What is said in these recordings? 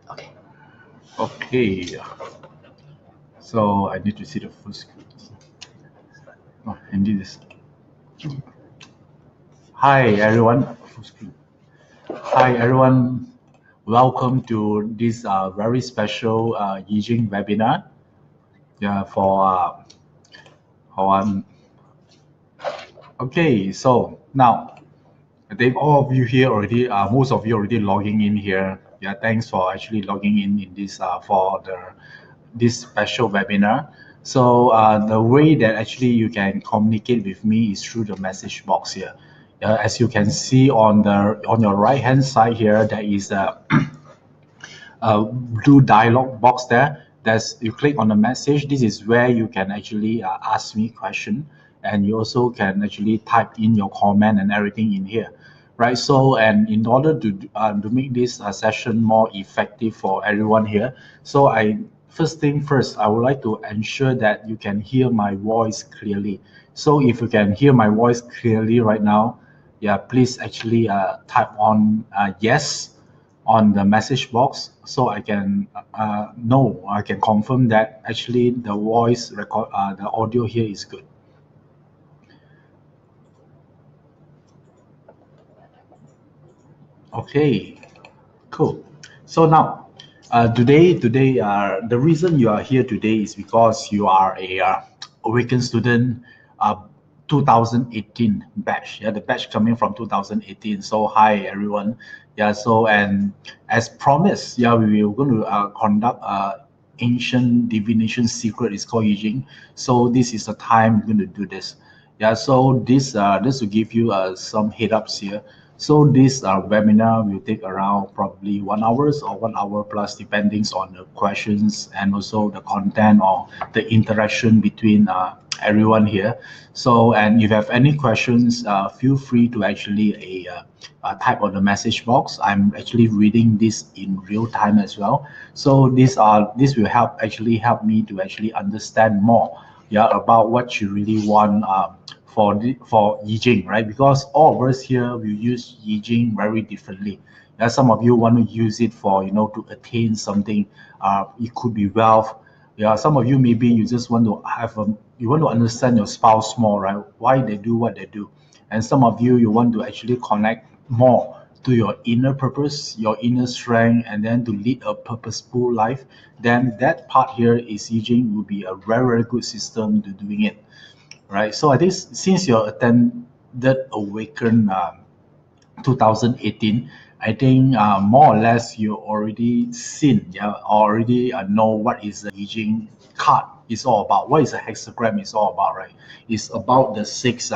Okay. Okay, so I need to see the full screen. Oh, and this. Hi everyone. Full screen. Hi everyone. Welcome to this very special Yijing webinar. Yeah, for okay. So now I think all of you here already, most of you already logging in here. Yeah, thanks for actually logging in this for this special webinar. So the way that actually you can communicate with me is through the message box here. As you can see on your right hand side here, there is a blue dialog box there. That's you click on the message. This is where you can actually ask me question, and you also can actually type in your comment and everything in here, right? So, and in order to make this session more effective for everyone here, so first thing first, I would like to ensure that you can hear my voice clearly. So if you can hear my voice clearly right now, yeah, please actually type on yes on the message box so I can know, I can confirm that actually the voice record, the audio here is good. Okay, cool. So now, the reason you are here today is because you are a Awaken student, uh, 2018 batch. Yeah, the batch coming from 2018. So hi everyone. Yeah. So and as promised, yeah, we were going to conduct ancient divination secret. It's called Yijing. So this is the time we're going to do this. Yeah. So this will give you some head ups here. So this webinar will take around probably 1 hours or 1 hour plus, depending on the questions and also the content or the interaction between everyone here. So, and if you have any questions, feel free to actually type on the message box. I'm actually reading this in real time as well. So this will help me to actually understand more, yeah, about what you really want for Yijing, right? Because all of us here we use Yijing very differently. Yeah, some of you want to use it for to attain something. It could be wealth. Yeah, some of you maybe you just want to you want to understand your spouse more, right? Why they do what they do, and some of you want to actually connect more to your inner purpose, your inner strength, and then to lead a purposeful life. Then that part here is Yijing will be a very good system to doing it, right? So I think since you attended Awaken 2018, I think more or less you already seen, yeah, already know what is the Yijing card is all about. What is a hexagram is all about, right? It's about the six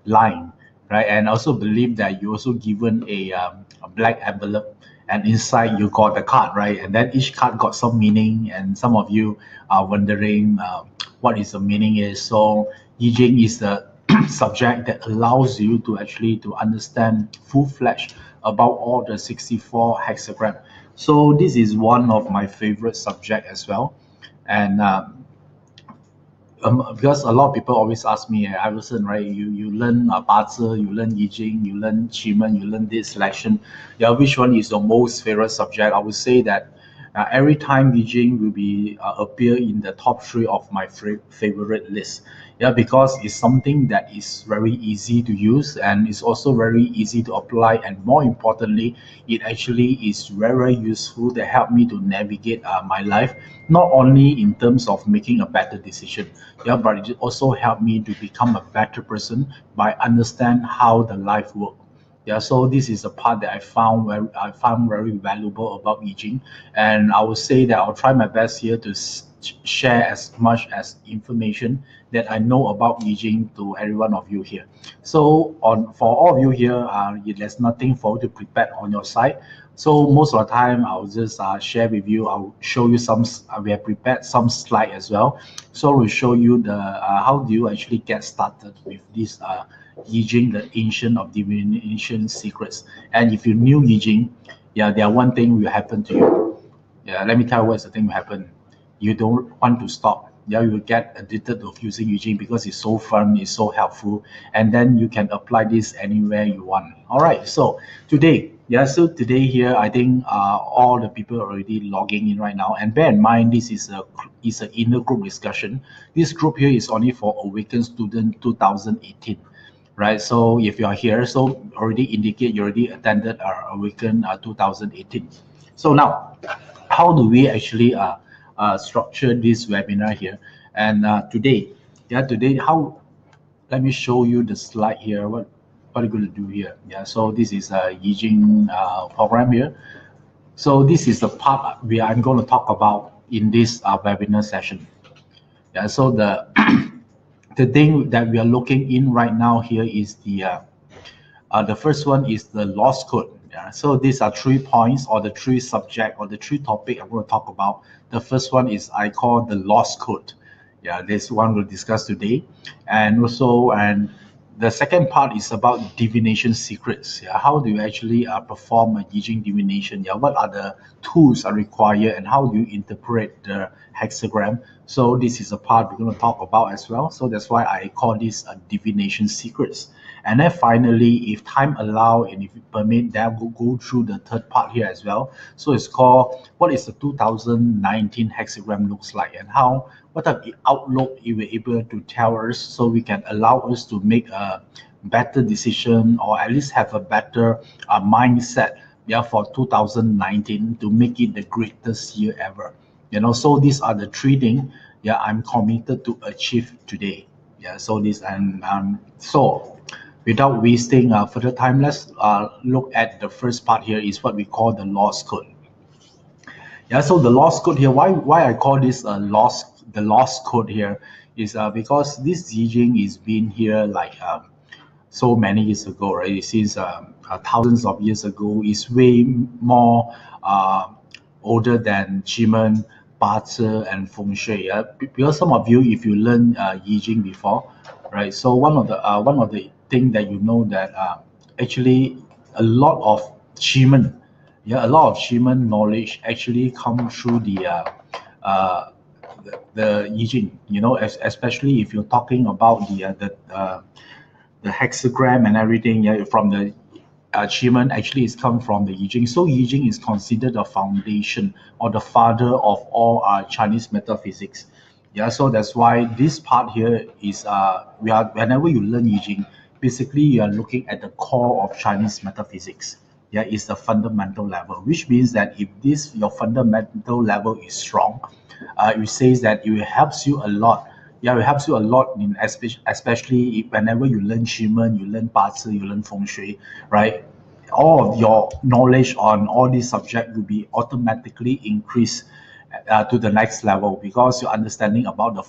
line, right? And I also believe that you also given a black envelope, and inside you got the card, right? And then each card got some meaning, and some of you are wondering what is the meaning is. So Yijing is the subject that allows you to actually to understand full-fledged about all the 64 hexagram. So this is one of my favorite subject as well. And because a lot of people always ask me, Iverson, right? You learn Bazi, you learn Yijing, you learn Qigong, you learn this selection. Yeah, which one is your most favorite subject? I would say that every time Yijing will be appear in the top three of my favorite list. Yeah, because it's something that is very easy to use and it's also very easy to apply, and more importantly, it actually is very useful to help me to navigate my life, not only in terms of making a better decision, yeah, but it also helped me to become a better person by understand how the life works. Yeah, so this is a part that I found very valuable about Yijing, and I would say that I'll try my best here to share as much as information that I know about Yijing to every one of you here. So on for all of you here, there's nothing for you to prepare on your side. So most of the time, I'll just share with you. I'll show you some. We have prepared some slide as well. So we'll show you the how do you actually get started with this Yijing, the ancient of divination secrets. And if you knew Yijing, yeah, there one thing will happen to you. Yeah, let me tell you what's the thing will happen. You don't want to stop. Yeah, you will get addicted of using Eugene because it's so fun, it's so helpful, and then you can apply this anywhere you want. All right. So today, Yeah, so today here, I think all the people are already logging in right now. And bear in mind, this is an inner group discussion. This group here is only for Awaken Student 2018, right? So if you are here, so already indicate you already attended our Awaken 2018. So now, how do we actually structure this webinar here? And today, how let me show you the slide here. What are you going to do here? Yeah, so this is a Yijing program here. So this is the part where I'm going to talk about in this webinar session. Yeah, so the the thing that we are looking in right now here is the first one is the loss code. Yeah, so these are 3 points or the 3 subject or the 3 topic I'm going to talk about. The first one is I call the loss code. Yeah, this one we'll discuss today, and the second part is about divination secrets. Yeah, how do you actually perform a Yijing divination? Yeah, what are the tools are required and how do you interpret the hexagram? So this is a part we're going to talk about as well. So that's why I call this divination secrets. And then finally, if time allow and if you permit, then we'll go through the third part here as well. So it's called what is the 2019 hexagram looks like and how what type of outlook you were able to tell us so we can allow us to make a better decision or at least have a better mindset, yeah, for 2019 to make it the greatest year ever. So these are the 3 things, yeah, I'm committed to achieve today. Yeah, so this and so without wasting further time, let's look at the first part here is what we call the loss code. Yeah, so the loss code here, why I call this the loss code here is because this Yijing is been here like so many years ago, right? Since thousands of years ago, is way more older than Qimeng, Bazi, and Feng Shui. Yeah? Because some of you, if you learn Yijing before, right? So one of the thing that you know that actually a lot of Qimeng, yeah, a lot of Qimeng knowledge actually come through the Yijing. Especially if you're talking about the hexagram and everything, yeah, from the Qimeng actually is come from the Yijing. So Yijing is considered the foundation or the father of all Chinese metaphysics. Yeah, so that's why this part here is whenever you learn Yijing, basically you are looking at the core of Chinese metaphysics. Yeah, it's the fundamental level, which means that if your fundamental level is strong, it says that it helps you a lot. Yeah, it helps you a lot in especially whenever you learn Qimeng, you learn Bazi, you learn Feng Shui, right? All of your knowledge on all these subjects will be automatically increased to the next level because your understanding about the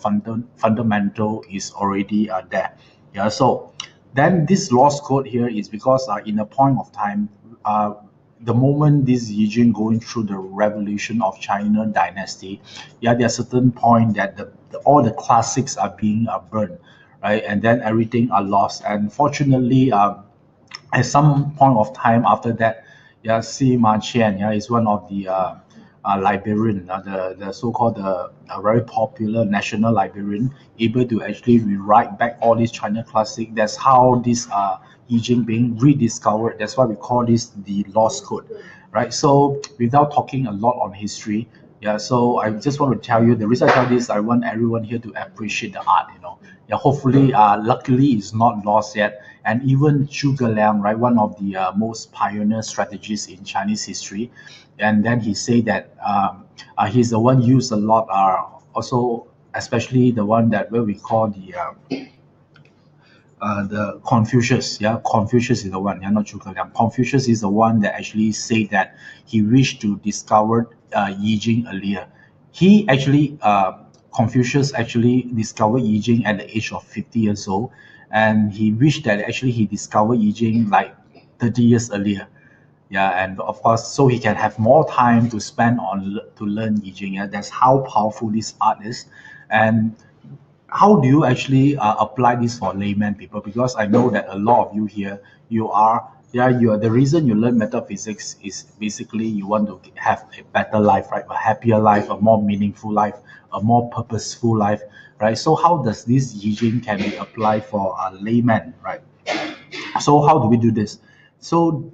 fundamental is already there. Yeah, so then this loss code here is because in a point of time, the moment this Yijing going through the revolution of China dynasty, yeah, there are certain point that all the classics are being burned, right? And then everything are lost. And fortunately, at some point of time after that, yeah, Sima Qian, yeah, is one of the librarian, the so-called very popular national librarian, able to actually rewrite back all these China classic. That's how this Yijing being rediscovered. That's why we call this the lost code, right? So without talking a lot on history, yeah, so I just want to tell you the reason I tell this, I want everyone here to appreciate the art, Yeah, hopefully, luckily, it's not lost yet. And even Zhuge Liang, right, one of the most pioneer strategists in Chinese history, and then he said that he's the one used a lot, also especially the one that where we call the Confucius. Yeah, Confucius is the one. Yeah, not Zhuge Liang. Confucius is the one that actually said that he wished to discover Yijing earlier. He actually, Confucius actually discovered Yijing at the age of 50 years old, and he wished that actually he discovered Yijing like 30 years earlier. Yeah, and of course, so he can have more time to spend on to learn Yijing. Yeah, that's how powerful this art is, and how do you actually apply this for layman people? Because I know that a lot of you here, you are the reason you learn metaphysics is basically you want to have a better life, right? A happier life, a more meaningful life, a more purposeful life, right? So how does this Yijing can be applied for a layman, right? So how do we do this? So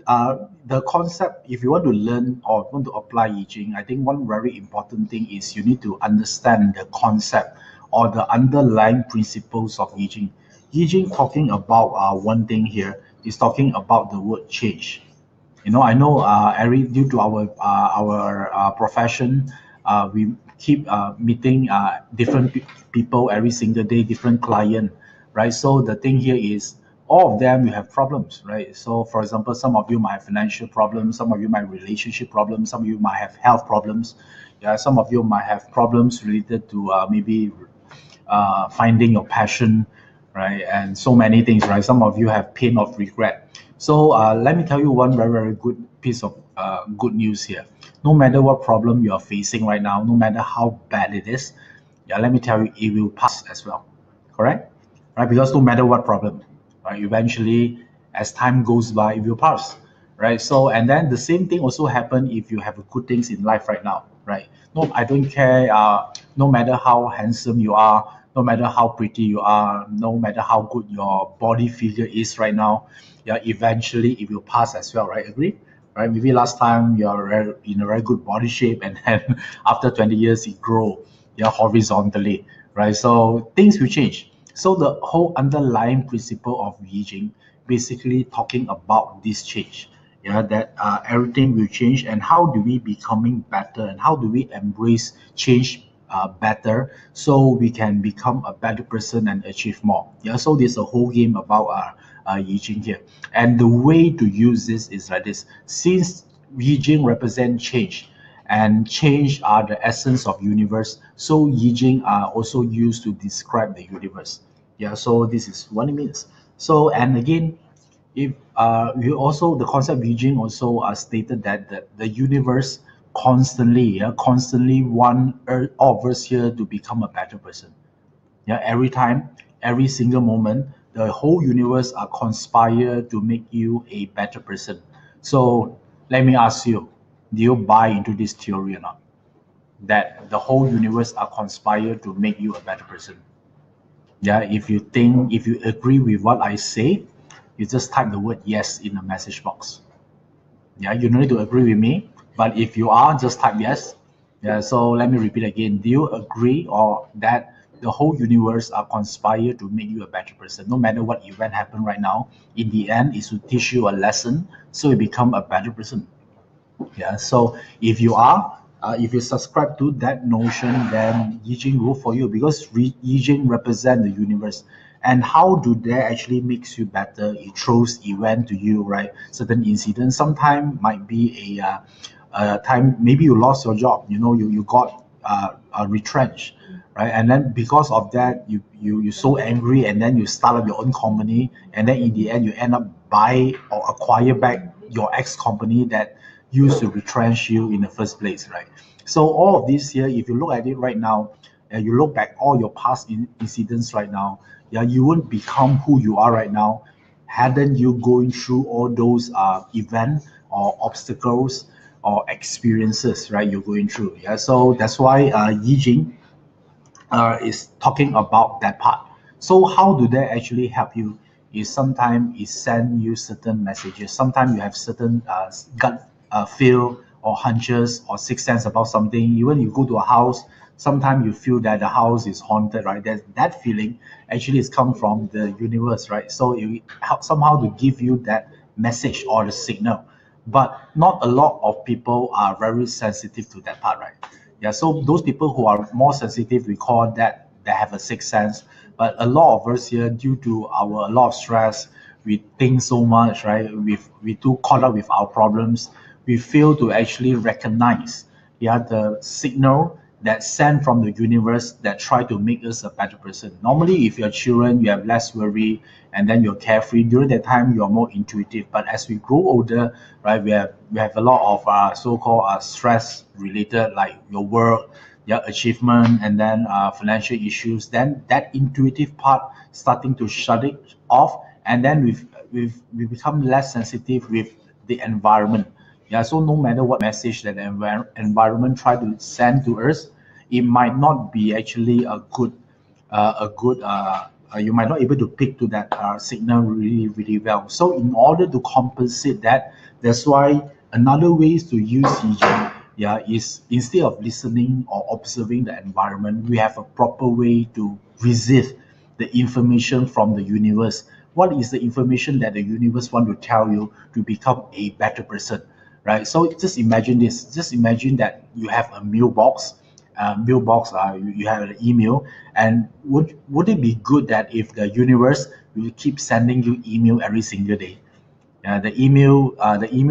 the concept, if you want to learn or want to apply I Ching, I think one very important thing is you need to understand the concept or the underlying principles of I Ching. I Ching talking about one thing here is talking about the word change. I know, Ari, due to our profession, we keep meeting different people every single day, different client, right? So the thing here is, all of them you have problems, right? So, for example, some of you might have financial problems, some of you might have relationship problems, some of you might have health problems, yeah, some of you might have problems related to maybe finding your passion, right? And so many things, right? Some of you have pain of regret. So let me tell you one very, very good piece of good news here. No matter what problem you are facing right now, no matter how bad it is, yeah, let me tell you, it will pass as well. Correct? Right? Because no matter what problem, right, eventually, as time goes by, it will pass. Right? So, and then the same thing also happen if you have good things in life right now, right? No, I don't care. No matter how handsome you are, no matter how pretty you are, no matter how good your body figure is right now, yeah, eventually it will pass as well, right? Agree? Right? Maybe last time you're in a very good body shape, and then after 20 years it grow, yeah, horizontally, right? So things will change. So the whole underlying principle of I Ching basically talking about this change, yeah, that everything will change, and how do we becoming better, and how do we embrace change better, so we can become a better person and achieve more. Yeah, so there's a whole game about I Ching here, and the way to use this is like this. Since I Ching represent change, and change are the essence of universe, so I Ching are also used to describe the universe. Yeah, so this is what it means. So, and again, if you also, the concept I Ching also stated that the universe constantly want all of us here to become a better person. Yeah, every time, every single moment, the whole universe are conspire to make you a better person. So let me ask you, do you buy into this theory or not, that the whole universe are conspire to make you a better person? Yeah, if you agree with what I say, you just type the word yes in the message box. Yeah, you don't need to agree with me, but if you are, just type yes. Yeah, so let me repeat again. Do you agree or that the whole universe are conspired to make you a better person? No matter what event happen right now, in the end, is to teach you a lesson so you become a better person. Yeah, so if you are, if you subscribe to that notion, then I Ching will for you, because I Ching represent the universe. And how do they actually makes you better? It throws event to you, right? Certain incidents. Sometimes might be a time, maybe you lost your job. You got retrenched, right? And then because of that, you so angry, and then you start up your own company, and then in the end, you end up buy or acquire back your ex company that used to retrench you in the first place, right? So all of this here, if you look at it right now, you look back all your past incidents right now, yeah, you wouldn't become who you are right now hadn't you going through all those events or obstacles or experiences, right? You're going through, yeah. So that's why I Ching is talking about that part. So how do they actually help you? Is sometimes it send you certain messages. Sometimes you have certain gut feel or hunches or sixth sense about something. Even you go to a house, sometimes you feel that the house is haunted, right? That feeling actually is come from the universe, right? So it help somehow to give you that message or the signal. But not a lot of people are very sensitive to that part, right? Yeah, so those people who are more sensitive, we call that they have a sixth sense. But a lot of us here, due to a lot of stress, we think so much, right? We too caught up with our problems. We fail to actually recognize, yeah, the signal that sent from the universe that try to make us a better person. Normally, if you're children, you have less worry, and then you're carefree. During that time, you're more intuitive. But as we grow older, right, we have a lot of so-called stress related, like your work, your achievement, and then financial issues. Then that intuitive part starting to shut it off, and then we become less sensitive with the environment. Yeah, so no matter what message that the environment try to send to us, it might not be actually a good you might not able to pick to that signal really well. So in order to compensate that, that's why another ways to use Yijing, is instead of listening or observing the environment, we have a proper way to receive the information from the universe. What is the information that the universe want to tell you to become a better person, right? So just imagine this. Just imagine that you have a mailbox. You have an email, and would it be good that if the universe will keep sending you email every single day? The email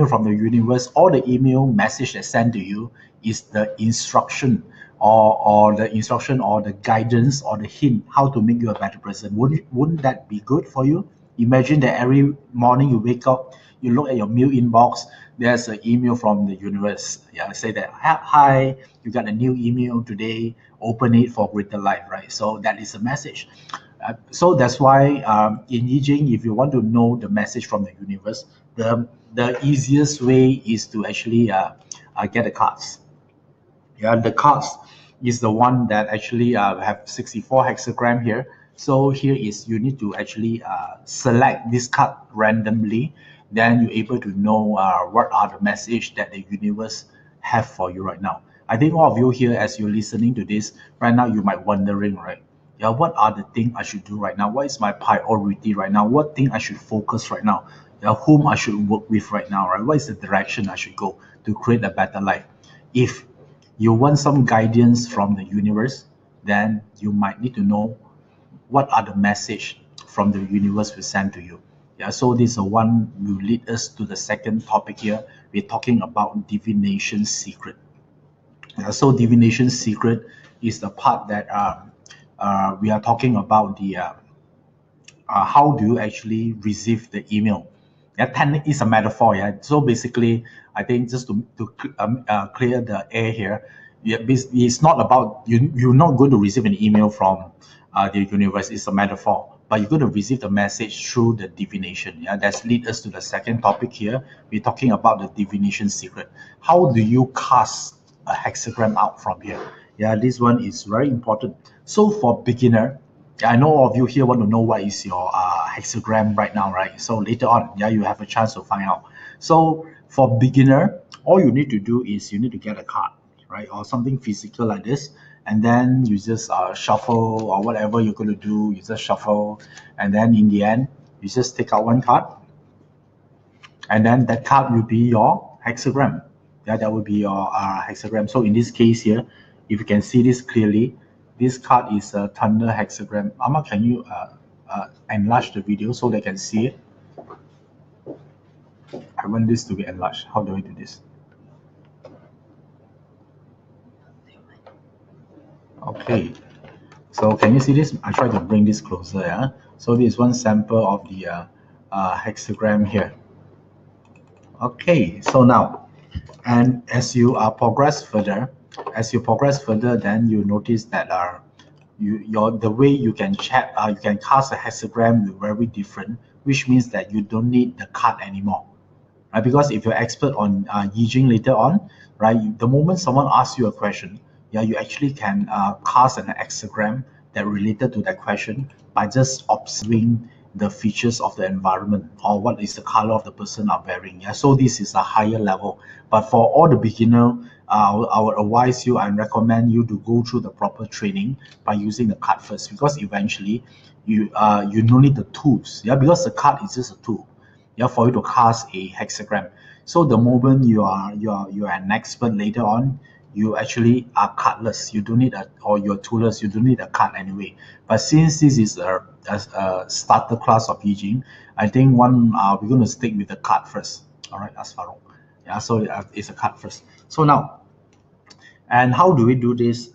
from the universe, or the email message that's sent to you is the instruction, or the instruction, or the guidance, or the hint how to make you a better person. Wouldn't that be good for you? Imagine that every morning you wake up, you look at your mail inbox, there's an email from the universe. Yeah, say that, hi, you got a new email today, open it for greater life, right? So that is a message. So that's why in Yijing, if you want to know the message from the universe, the easiest way is to actually get the cards. Yeah, the cards is the one that actually have 64 hexagram here. So here is you need to actually select this card randomly. Then you're able to know what are the message that the universe have for you right now. I think all of you here, as you're listening to this right now, you might wondering, right? Yeah, what are the things I should do right now? What is my priority right now? What thing I should focus right now? Yeah, whom I should work with right now, right? What is the direction I should go to create a better life? If you want some guidance from the universe, then you might need to know what are the message from the universe will send to you. Yeah, so this one will lead us to the second topic here. We're talking about divination secret. So divination secret is the part that we are talking about the how do you actually receive the email. Yeah, ten is a metaphor. Yeah, so basically, I think just to clear the air here, yeah, it's not about you're not going to receive an email from the universe. It's a metaphor, but you're going to receive the message through the divination. Yeah, that's lead us to the second topic here. We're talking about the divination secret. How do you cast a hexagram out from here? Yeah, this one is very important. So for beginner, I know all of you here want to know what is your hexagram right now, right? So later on, yeah, you have a chance to find out. So for beginner, all you need to do is you need to get a card, right, or something physical like this, and then you just shuffle, or whatever you're going to do. You just shuffle, and then in the end, you just take out one card, and then that card will be your hexagram. Yeah, that will be your hexagram. So in this case here, if you can see this clearly, this card is a thunder hexagram. Amma, can you enlarge the video so they can see it? I want this to be enlarged. How do I do this? Okay. So can you see this? I try to bring this closer. Yeah. So this is one sample of the hexagram here. Okay. So now, and as you progress further, then you notice that the way you can you can cast a hexagram is very different, which means that you don't need the card anymore, right? Because if you're expert on Yijing later on, right, the moment someone asks you a question, yeah, you actually can cast an hexagram that related to that question by just observing the features of the environment, or what is the color of the person are wearing. Yeah, so this is a higher level. But for all the beginner, I would advise you and recommend you to go through the proper training by using the card first, because eventually you don't need the tools. Yeah, because the card is just a tool, yeah, for you to cast a hexagram. So the moment you are an expert later on, you actually are cardless. You don't need or you're toolless. You don't need a card anyway. But since this is a starter class of Yijing, I think we're going to stick with the card first. All right, Asfarong. Yeah, so it's a card first. So now, and how do we do this?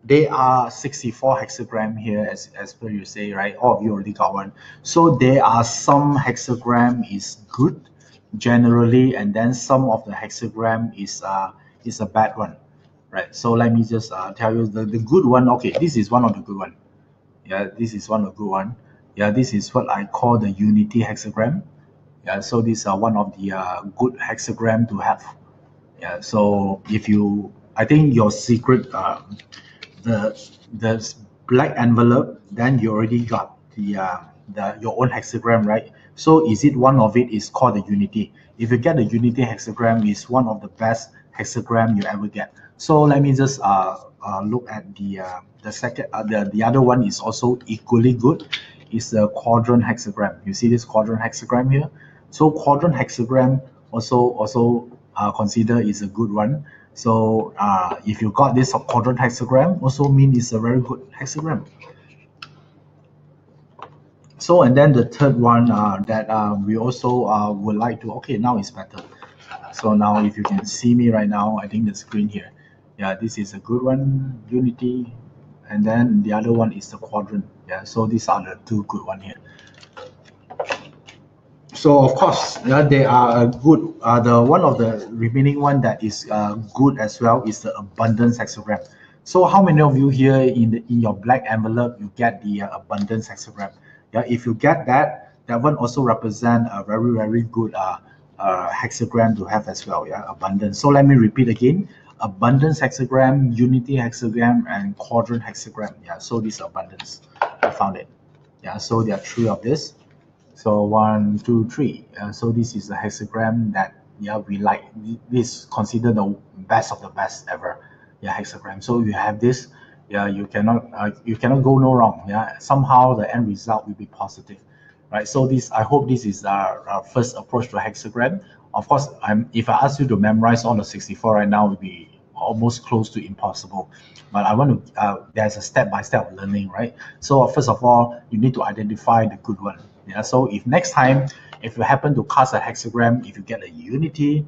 There are 64 hexagram here, as per you say, right? All of you already got one. So there are some hexagram is good generally, and then some of the hexagram is a bad one, right? So let me just tell you the good one. Okay, this is one of the good one. Yeah, this is one of the good one. Yeah, this is what I call the unity hexagram. Yeah, so these are one of the good hexagram to have. Yeah, so if you, I think your secret the black envelope, then you already got the your own hexagram, right? So is it one of it is called the unity? If you get the unity hexagram, is one of the best hexagram you ever get. So let me just look at the second the other one is also equally good. Is the quadrant hexagram. You see this quadrant hexagram here? So quadrant hexagram also consider is a good one. So if you got this quadrant hexagram, also mean it's a very good hexagram. So and then the third one that we also would like to, okay, now it's better. So now if you can see me right now, I think the screen here, yeah, this is a good one, unity, and then the other one is the quadrant. Yeah, so these are the two good one here. So of course, they are a good. The one of the remaining one that is good as well is the abundance hexagram. So how many of you here in your black envelope you get the abundance hexagram? Yeah, if you get that, that one also represent a very good hexagram to have as well. Yeah, abundance. So let me repeat again: abundance hexagram, unity hexagram, and quadrant hexagram. Yeah, so this abundance, I found it. Yeah, so there are three of this. So 1, 2, 3. So this is a hexagram that we like. This considered the best of the best ever. Yeah, hexagram. So you have this. Yeah, you cannot go no wrong. Yeah, somehow the end result will be positive, right? So this I hope this is our first approach to hexagram. Of course, if I ask you to memorize all the 64 right now, it would be almost close to impossible. But I want to there's a step-by-step learning, right? So first of all, you need to identify the good one. Yeah. So if next time, if you happen to cast a hexagram, if you get a unity,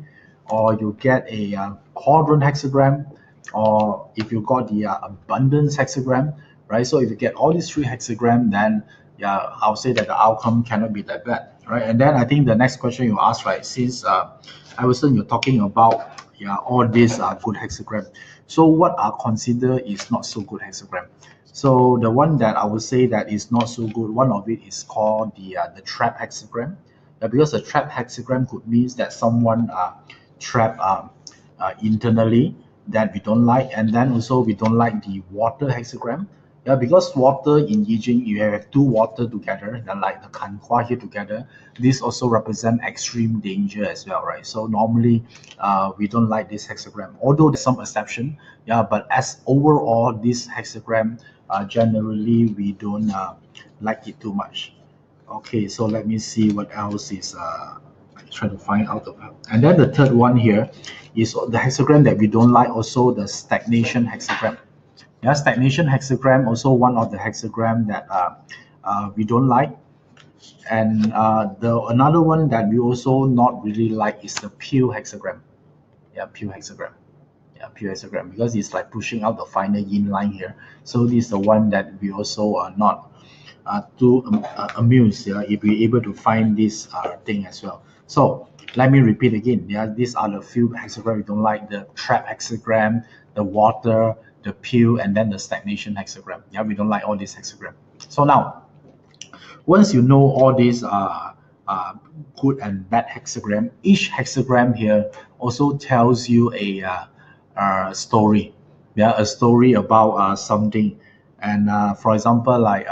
or you get a quadrant hexagram, or if you got the abundance hexagram, right? So if you get all these three hexagram, then yeah, I'll say that the outcome cannot be that bad, right? And then I think the next question you asked, right? Since Iverson, you're talking about all these are good hexagram. So what are considered is not so good hexagram? So the one that I would say that is not so good, one of it is called the trap hexagram. Because the trap hexagram could means that someone trapped internally that we don't like, and then also we don't like the water hexagram. Yeah, because water in I Ching, you have two water together, then like the Kanhua here together. This also represent extreme danger as well, right? So normally, we don't like this hexagram, although there's some exception. Yeah, but as overall, this hexagram, generally we don't like it too much. Okay, so let me see what else is. Try to find out about. And then the third one here is the hexagram that we don't like. Also, the stagnation hexagram. Yeah, stagnation hexagram also one of the hexagram that we don't like. And the another one that we also not really like is the pure hexagram. Yeah, pure hexagram. Yeah, pure hexagram, because it's like pushing out the final yin line here. So this is the one that we also are not too amused. Yeah, if we're able to find this thing as well. So let me repeat again. Yeah, these are the few hexagram we don't like: the trap hexagram, the water, the pure, and then the stagnation hexagram. Yeah, we don't like all these hexagram. So now, once you know all these good and bad hexagram, each hexagram here also tells you a story. Yeah, a story about something. And for example, like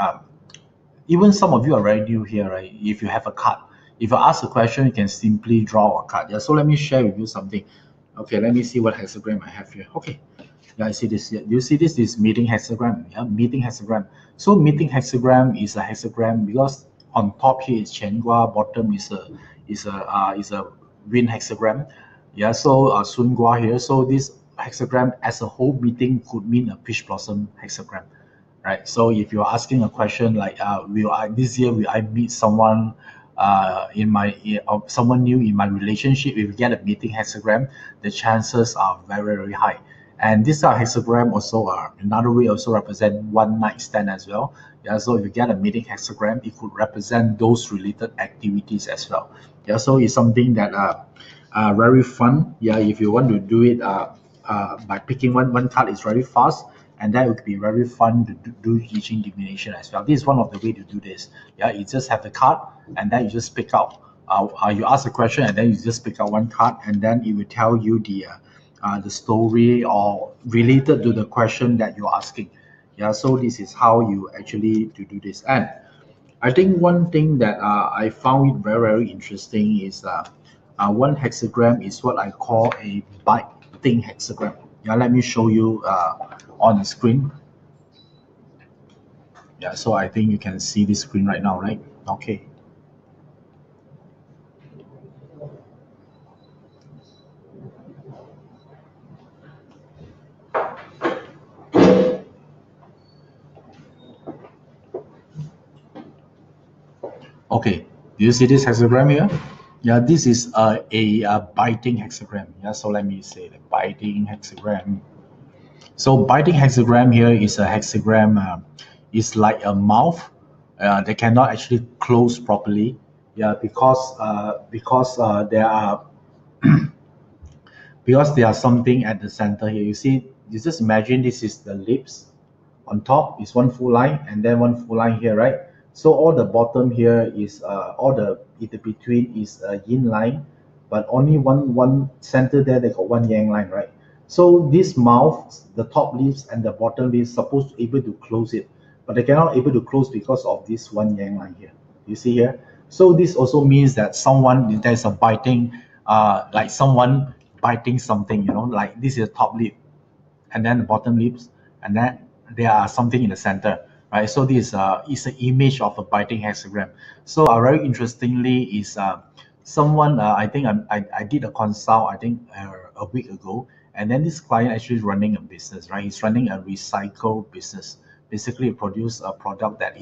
even some of you are very new here, right? If you have a card, if you ask a question, you can simply draw a card. Yeah, so let me share with you something. Okay, let me see what hexagram I have here. Okay, yeah, I see this here. Do you see this? This is meeting hexagram. Yeah, meeting hexagram. So meeting hexagram is a hexagram because on top here is Qiangua, bottom is a wind hexagram. Yeah, so Sun Gua here. So this hexagram as a whole meeting could mean a peach blossom hexagram, right? So if you're asking a question like, will I this year will I meet someone someone new in my relationship? If you get a meeting hexagram, the chances are very high. And this hexagram also another way also represent one night stand as well. Yeah, so if you get a meeting hexagram, it could represent those related activities as well. Yeah, so it's something that very fun. Yeah, if you want to do it by picking one card, it's very fast, and that would be very fun to do I Ching divination as well. This is one of the way to do this. Yeah, you just have the card, and then you just pick out. You ask a question, and then you just pick out one card, and then it will tell you the story or related to the question that you're asking. Yeah, so this is how you actually to do this. And I think one thing that I found it very, very interesting is one hexagram is what I call a biting hexagram. Yeah, let me show you on the screen. Yeah, so I think you can see this screen right now, right? Okay. Okay. Do you see this hexagram here? Yeah, this is a biting hexagram. Yeah, so let me say the biting hexagram. So biting hexagram here is a hexagram. It's like a mouth that cannot actually close properly. Yeah, because there are something at the center here. You see, you just imagine this is the lips. On top is one full line, and then one full line here, right? So all the bottom here is all the in the between is a yin line, but only one center there they got one yang line, right? So this mouth, the top lips and the bottom lips supposed to able to close it, but they cannot able to close because of this one yang line here. You see here. So this also means that someone there's a biting, like someone biting something, like this is the top lip, and then the bottom lips, and then there are something in the center, right? So this is an image of a biting hexagram. So very interestingly is someone I think I did a consult I think a week ago, and then this client actually running a business, right? He's running a recycle business, basically produce a product that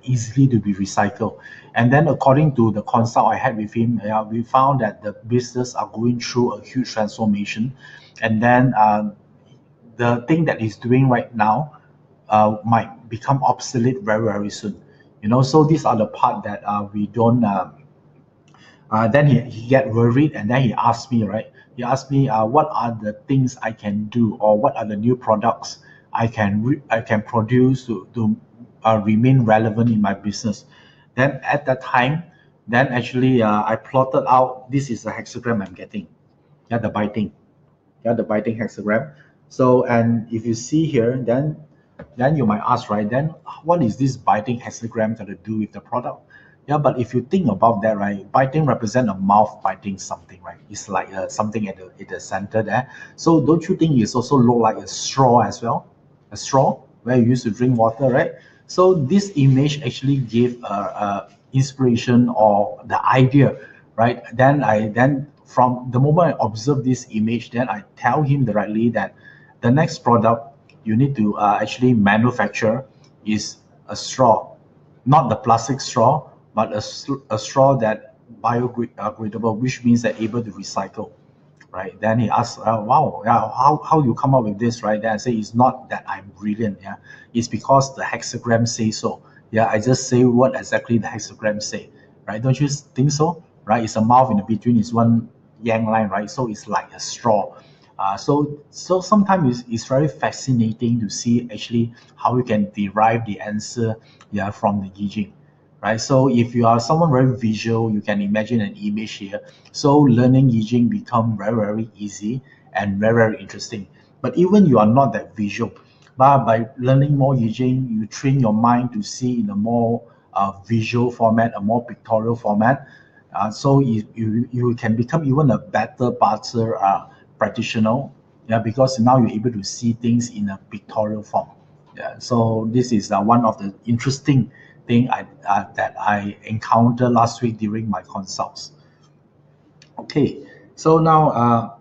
easily to be recycled. And then according to the consult I had with him, we found that the business are going through a huge transformation. And then the thing that he's doing right now might become obsolete very, very soon. So these are the part that we don't. Then he get worried, and then he asked me, right? He asked me, what are the things I can do, or what are the new products I can produce to remain relevant in my business. Then at that time, then actually I plotted out. This is the hexagram I'm getting. Yeah, the biting hexagram. So, and if you see here, then you might ask, right? Then what is this biting hexagram got to do with the product? Yeah, but if you think about that, right, biting represent a mouth biting something, right? It's like something at the center there. So don't you think it's also look like a straw as well? A straw where you used to drink water, right? So this image actually gave inspiration or the idea, right? Then from the moment I observe this image, then I tell him directly that the next product you need to actually manufacture is a straw, not the plastic straw, but a straw that biodegradable, which means that able to recycle, right? Then he asked, wow, yeah, how you come up with this, right? Then I say, it's not that I'm brilliant, yeah. It's because the hexagram say so. Yeah, I just say what exactly the hexagram say, right? Don't you think so? Right? It's a mouth in the between is one yang line, right? So it's like a straw. So sometimes it's very fascinating to see actually how we can derive the answer, yeah, from the I Ching, right? So if you are someone very visual, you can imagine an image here. So learning I Ching become very, very easy and very, very interesting. But even you are not that visual, but by learning more I Ching, you train your mind to see in a more visual format, a more pictorial format. So you can become even a better parser practitioner, yeah, because now you're able to see things in a pictorial form. Yeah, so this is one of the interesting thing that I encountered last week during my consults. Okay, so now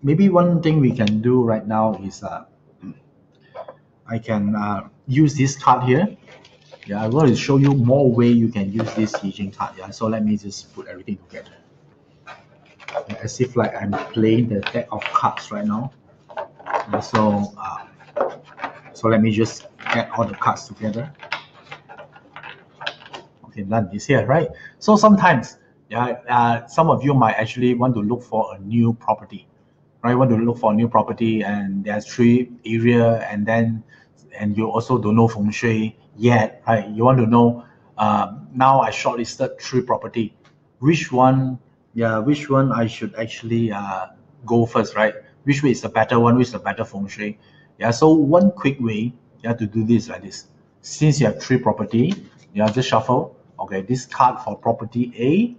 maybe one thing we can do right now is I can use this card here. Yeah, I want to show you more way you can use this I Ching card. Yeah, so let me just put everything together. Yeah, as if like I'm playing the deck of cards right now. And so let me just get all the cards together. Okay, done. It's here, right? So sometimes, yeah, some of you might actually want to look for a new property, right? Want to look for a new property, and there's 3 area, and you also don't know feng shui yet, right? You want to know. Now I shortlisted 3 property. Which one? Yeah, which one I should actually go first, right? Which way is the better one? Which is the better feng shui? Yeah. So one quick way you have to do this like this. Since you have 3 property, you have to shuffle. Okay, this card for property A,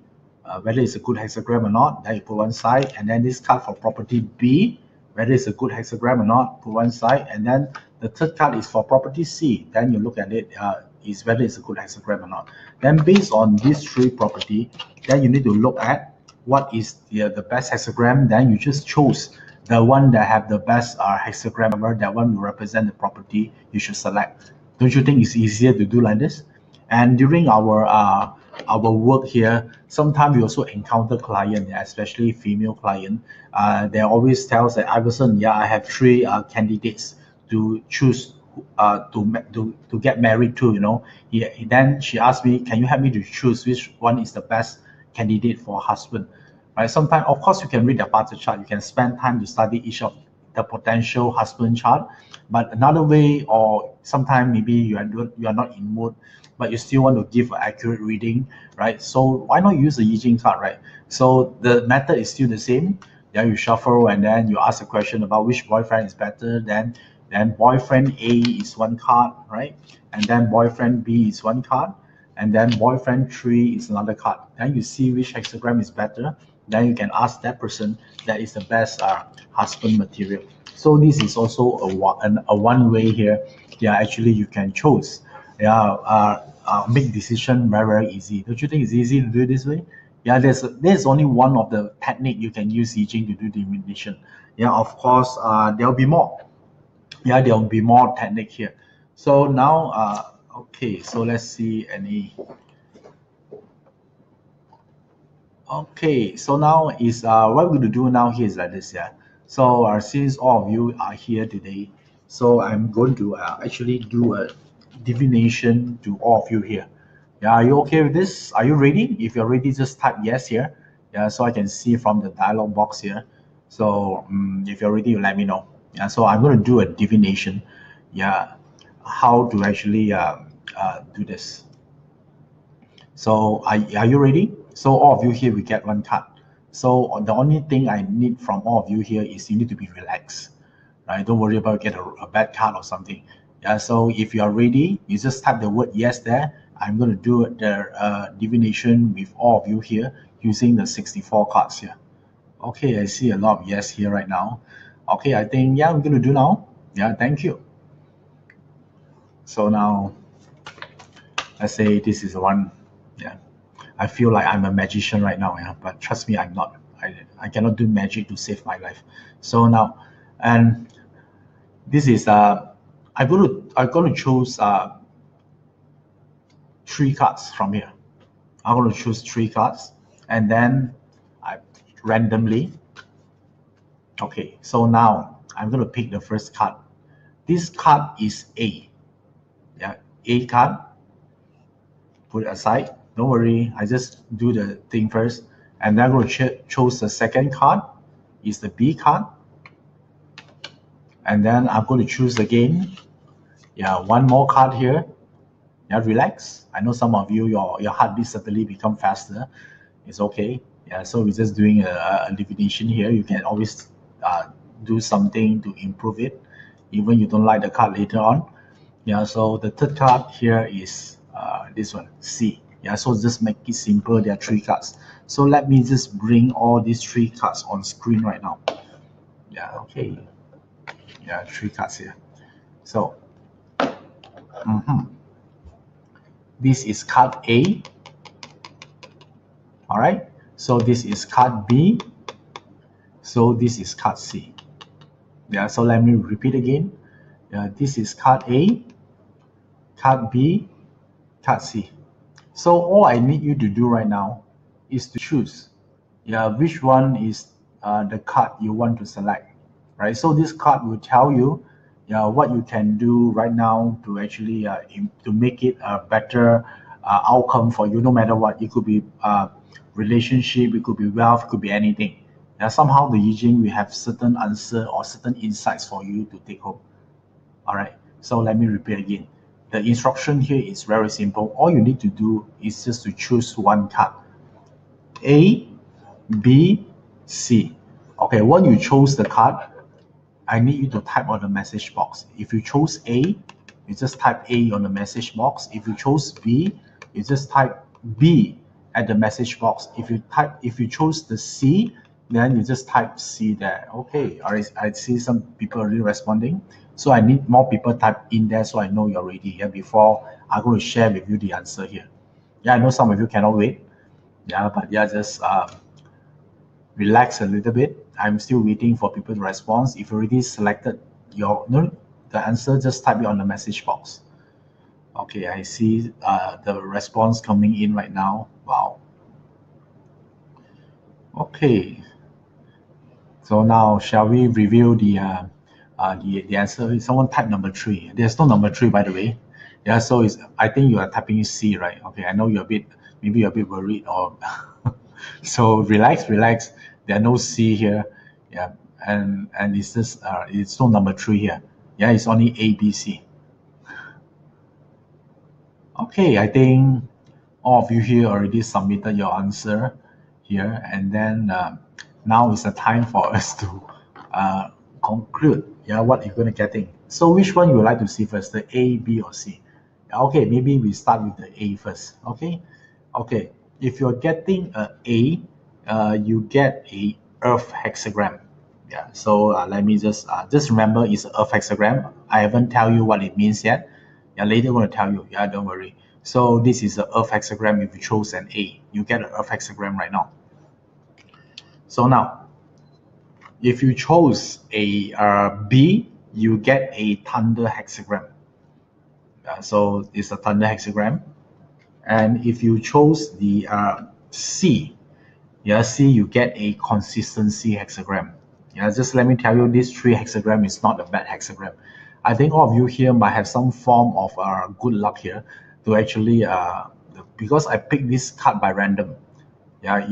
whether it's a good hexagram or not, then you put one side. And then this card for property B, whether it's a good hexagram or not, put one side. And then the third card is for property C. Then you look at it, is whether it's a good hexagram or not. Then based on these 3 property, then you need to look at what is the best hexagram. Then you just choose the one that have the best hexagram, that one will represent the property you should select. Don't you think it's easier to do like this? And during our work here, sometimes we also encounter client, especially female client. They always tell us that, Iverson, yeah, I have 3 candidates to choose to get married to. Then she asked me, can you help me to choose which one is the best candidate for a husband? Right? Sometimes, of course, you can read the party chart. You can spend time to study each of the potential husband chart. But another way, or sometimes maybe you are not in mood, but you still want to give an accurate reading, right? So why not use the I Ching card, right? So the method is still the same. Then you shuffle and then you ask a question about which boyfriend is better. Then boyfriend A is one card, right? And then boyfriend B is one card. And then boyfriend 3 is another card. Then you see which hexagram is better. Then you can ask that person that is the best husband material. So this is also a one way here. Yeah, actually you can choose. Yeah, make decision very easy. Don't you think it's easy to do it this way? Yeah, there's only one of the technique you can use I Ching to do divination. Yeah, of course, there'll be more. Yeah, there'll be more technique here. So now, okay, so let's see any. Okay, so now is what we're going to do now here is like this, yeah. So since all of you are here today, so I'm going to actually do a divination to all of you here. Yeah, are you okay with this? Are you ready? If you're ready, just type yes here. Yeah, so I can see from the dialog box here. So if you're ready, you let me know. Yeah, so I'm going to do a divination. Yeah, how to actually do this. So are you ready? So all of you here, we get one card. So the only thing I need from all of you here is you need to be relaxed, right? Don't worry about get a bad card or something. Yeah. So if you are ready, you just type the word yes there. I'm going to do the divination with all of you here using the 64 cards here. Okay, I see a lot of yes here right now. Okay, I think yeah, I'm going to do now. Yeah, thank you. So now, let's say this is the one. Yeah. I feel like I'm a magician right now, yeah, but trust me, I'm not. I cannot do magic to save my life. So now, and this is I'm going to choose 3 cards from here. I'm going to choose 3 cards, and then I randomly. Okay, so now I'm going to pick the first card. This card is A. Yeah, A card. Put it aside. Don't worry, I just do the thing first. And then I'm going to choose the second card, is the B card. And then I'm going to choose again. Yeah, one more card here. Yeah, relax. I know some of you, your heartbeat suddenly become faster. It's okay. Yeah, so we're just doing a divination here. You can always do something to improve it, even you don't like the card later on. Yeah, so the third card here is this one, C. Yeah, so just make it simple. There are 3 cards. So let me just bring all these 3 cards on screen right now. Yeah, okay. Yeah, 3 cards here. So, this is card A. All right. So this is card B. So this is card C. Yeah, so let me repeat again. Yeah, this is card A, card B, card C. So all I need you to do right now is to choose, yeah, which one is the card you want to select, right? So this card will tell you, yeah, what you can do right now to actually to make it a better outcome for you, no matter what. It could be relationship, it could be wealth, it could be anything. Yeah, somehow the I Ching will have certain answer or certain insights for you to take home. All right. So let me repeat again. The instruction here is very simple. All you need to do is just to choose one card. A, B, C. Okay, when you chose the card, I need you to type on the message box. If you chose A, you just type A on the message box. If you chose B, you just type B at the message box. If you chose the C, then you just type C there. Okay, I see some people already responding. So I need more people type in there so I know you're ready here before I'm going to share with you the answer here. Yeah, I know some of you cannot wait. Yeah, but yeah, just relax a little bit. I'm still waiting for people to respond. If you already selected the answer, just type it on the message box. Okay, I see the response coming in right now. Wow. Okay. So now, shall we review the answer? Someone type number 3. There's no number 3, by the way. Yeah. So I think you are typing C, right? Okay. I know maybe you're a bit worried or. So relax, relax. There are no C here. Yeah. And it's no number 3 here. Yeah. It's only A, B, C. Okay. I think all of you here already submitted your answer here, and then now is the time for us to uh, conclude. Yeah, what you're going to getting. So which one you would like to see first, the A, B, or C? Okay, maybe we start with the A first. Okay. If you're getting a A, you get a Earth hexagram. Yeah. So let me just remember it's an Earth hexagram. I haven't tell you what it means yet. Yeah, later I'm going to tell you. Yeah, don't worry. So this is the Earth hexagram. If you chose an A, you get an Earth hexagram right now. So now, if you chose a B, you get a thunder hexagram. So it's a thunder hexagram. And if you chose the C, yeah, C, you get a consistency hexagram. Yeah, just let me tell you, this 3 hexagram is not a bad hexagram. I think all of you here might have some form of good luck here to actually, because I picked this card by random. Yeah,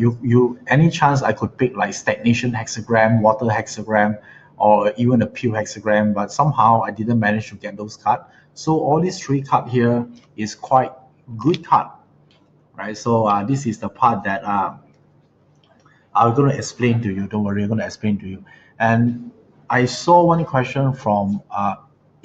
any chance I could pick like stagnation hexagram, water hexagram, or even a pure hexagram, but somehow I didn't manage to get those cards. So all these 3 cards here is quite good card, right? So this is the part that I'm going to explain to you. Don't worry, I'm going to explain to you. And I saw one question from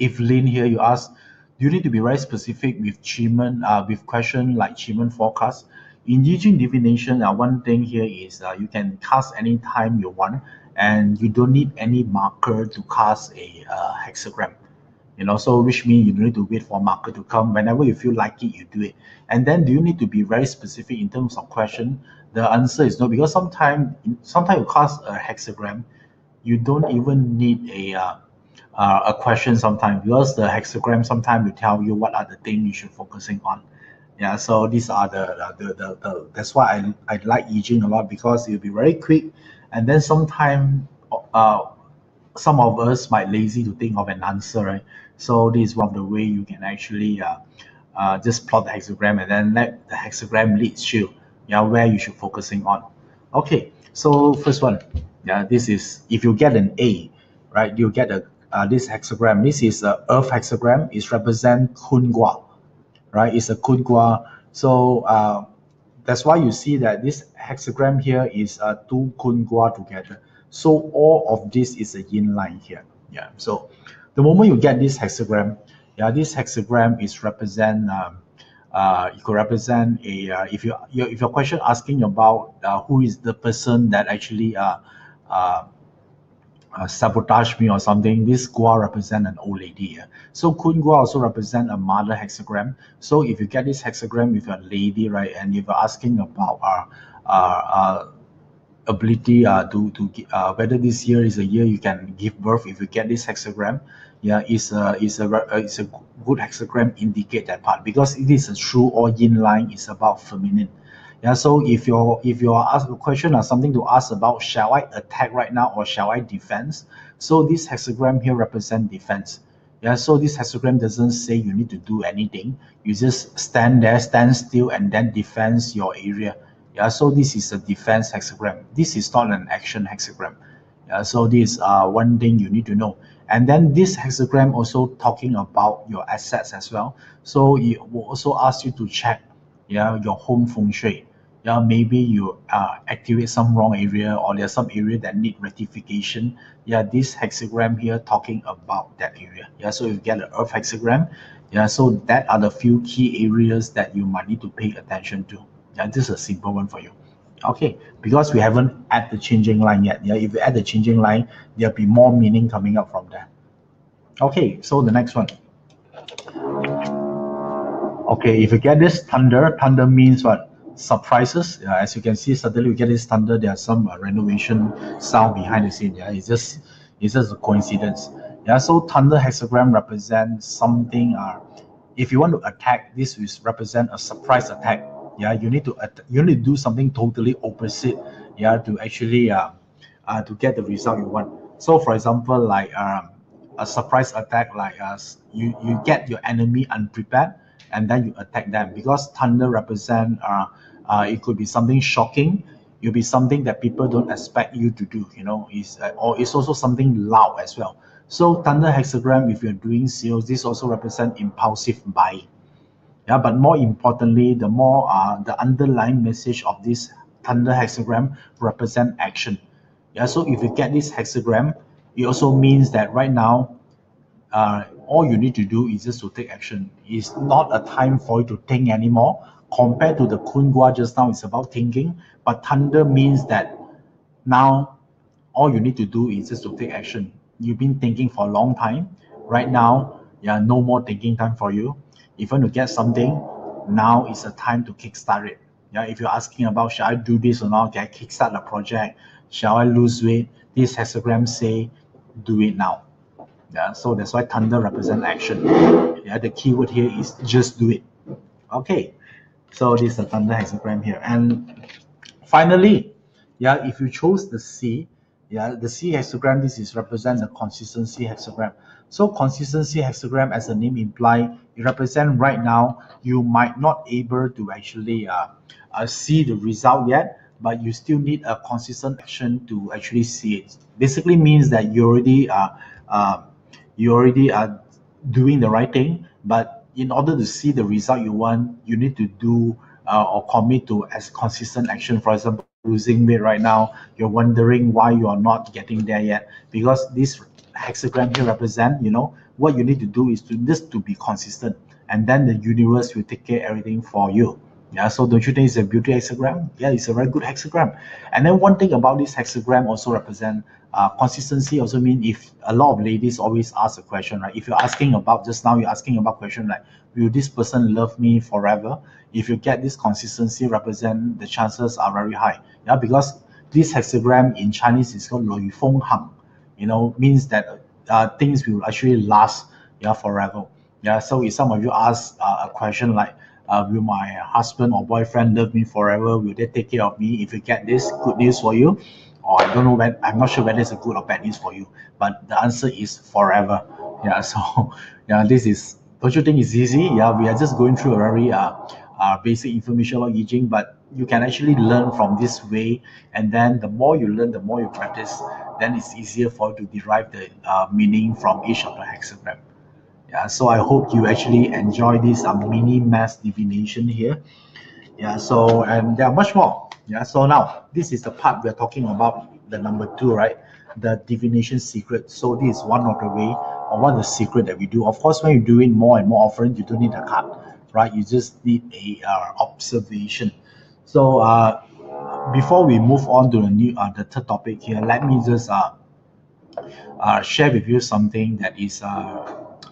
Evelyn here. You asked, do you need to be very specific with Chiman, with question like Chiman forecast? In Yijing divination, one thing here is you can cast anytime you want, and you don't need any marker to cast a hexagram. So which means you don't need to wait for marker to come. Whenever you feel like it, you do it. And then do you need to be very specific in terms of question? The answer is no, because sometimes you cast a hexagram, you don't even need a question sometimes, because the hexagram sometimes will tell you what are the things you should focusing on. Yeah, so these are the that's why I like Yijing a lot, because it'll be very quick, and then sometimes some of us might lazy to think of an answer, right? So this is one of the way you can actually just plot the hexagram and then let the hexagram leads you, yeah, where you should focusing on. Okay, so first one, yeah, this is if you get an A, right? You get this hexagram. This is a Earth hexagram. It represent Kun-Gua, right? It's a Kun-Gua. So that's why you see that this hexagram here is 2 Kun-Gua together. So all of this is a yin line here. Yeah. So the moment you get this hexagram, yeah, this hexagram is represent. It could represent a if your question asking about who is the person that actually sabotage me or something, this Gua represent an old lady here. So Kun Gua also represent a mother hexagram. So if you get this hexagram with a lady, right, and if you're asking about ability whether this year is a year you can give birth, if you get this hexagram, yeah, it's a good hexagram indicate that part, because it is a true or yin line. It's about feminine. Yeah, so if you're asked a question or something to ask about, shall I attack right now or shall I defense? So this hexagram here represent defense. Yeah, so this hexagram doesn't say you need to do anything. You just stand there, stand still, and then defense your area. Yeah, so this is a defense hexagram. This is not an action hexagram. Yeah, so this is one thing you need to know. And then this hexagram also talking about your assets as well. So it will also ask you to check, yeah, your home feng shui. Yeah, maybe you activate some wrong area, or there's some area that need rectification. Yeah, this hexagram here talking about that area. Yeah, so you get an earth hexagram. Yeah, so that are the few key areas that you might need to pay attention to. Yeah, this is a simple one for you. Okay, because we haven't add the changing line yet. Yeah, if you add the changing line, there'll be more meaning coming up from there. Okay, so the next one. Okay, if you get this thunder, thunder means what? Surprises. Yeah, as you can see, suddenly we get this thunder. There's some renovation sound behind the scene. Yeah, it's just a coincidence. Yeah, so thunder hexagram represents something. If you want to attack, this will represent a surprise attack. Yeah, you need to do something totally opposite. Yeah, to actually to get the result you want. So, for example, like a surprise attack, like you get your enemy unprepared and then you attack them, because thunder represent it could be something shocking. It'll be something that people don't expect you to do, is or it's also something loud as well. So thunder hexagram, if you're doing sales, this also represent impulsive buying. Yeah, but more importantly, the underlying message of this thunder hexagram represent action. Yeah, so if you get this hexagram, it also means that right now, all you need to do is just to take action. It's not a time for you to think anymore. Compared to the Kungwa just now, it's about thinking. But thunder means that now all you need to do is just to take action. You've been thinking for a long time. Right now, yeah, no more thinking time for you. If you want to get something, now is a time to kickstart it. Yeah, if you're asking about should I do this or not, can I kickstart the project? Shall I lose weight? This hexagram say, do it now. Yeah, so that's why thunder represent action. Yeah, the keyword here is just do it. Okay, so this is the thunder hexagram here. And finally, yeah, if you chose the C, yeah, the C hexagram, this is represent the consistency hexagram. So consistency hexagram, as the name imply, it represent right now you might not able to actually see the result yet, but you still need a consistent action to actually see it. Basically means that uh, you already are doing the right thing, but in order to see the result you want, you need to do or commit to as consistent action. For example, losing weight right now, you're wondering why you are not getting there yet, because this hexagram here represent, what you need to do is to be consistent, and then the universe will take care of everything for you. Yeah, so don't you think it's a beauty hexagram? Yeah, it's a very good hexagram. And then one thing about this hexagram also represent consistency. Also mean, if a lot of ladies always ask a question, right? If you're asking about just now, you're asking about question like, will this person love me forever? If you get this consistency represent, the chances are very high. Yeah, because this hexagram in Chinese is called 雷风行, means that things will actually last, yeah, forever. Yeah, so if some of you ask a question like, will my husband or boyfriend love me forever? Will they take care of me? If you get this, good news for you. Or I don't know when, I'm not sure whether it's a good or bad news for you, but the answer is forever. Yeah, so yeah, this is, don't you think it's easy? Yeah, we are just going through a very basic information about I Ching, but you can actually learn from this way. And then the more you learn, the more you practice, then it's easier for you to derive the meaning from each of the hexagram. Yeah, so I hope you actually enjoy this mini mass divination here. Yeah, so, and there are much more. Yeah, so now this is the part we're talking about, the number 2, right? The divination secret. So this is one of the way, or one of the secret that we do. Of course, when you do it more and more often, you don't need a card, right? You just need a observation. So before we move on to the third topic here, let me just share with you something that is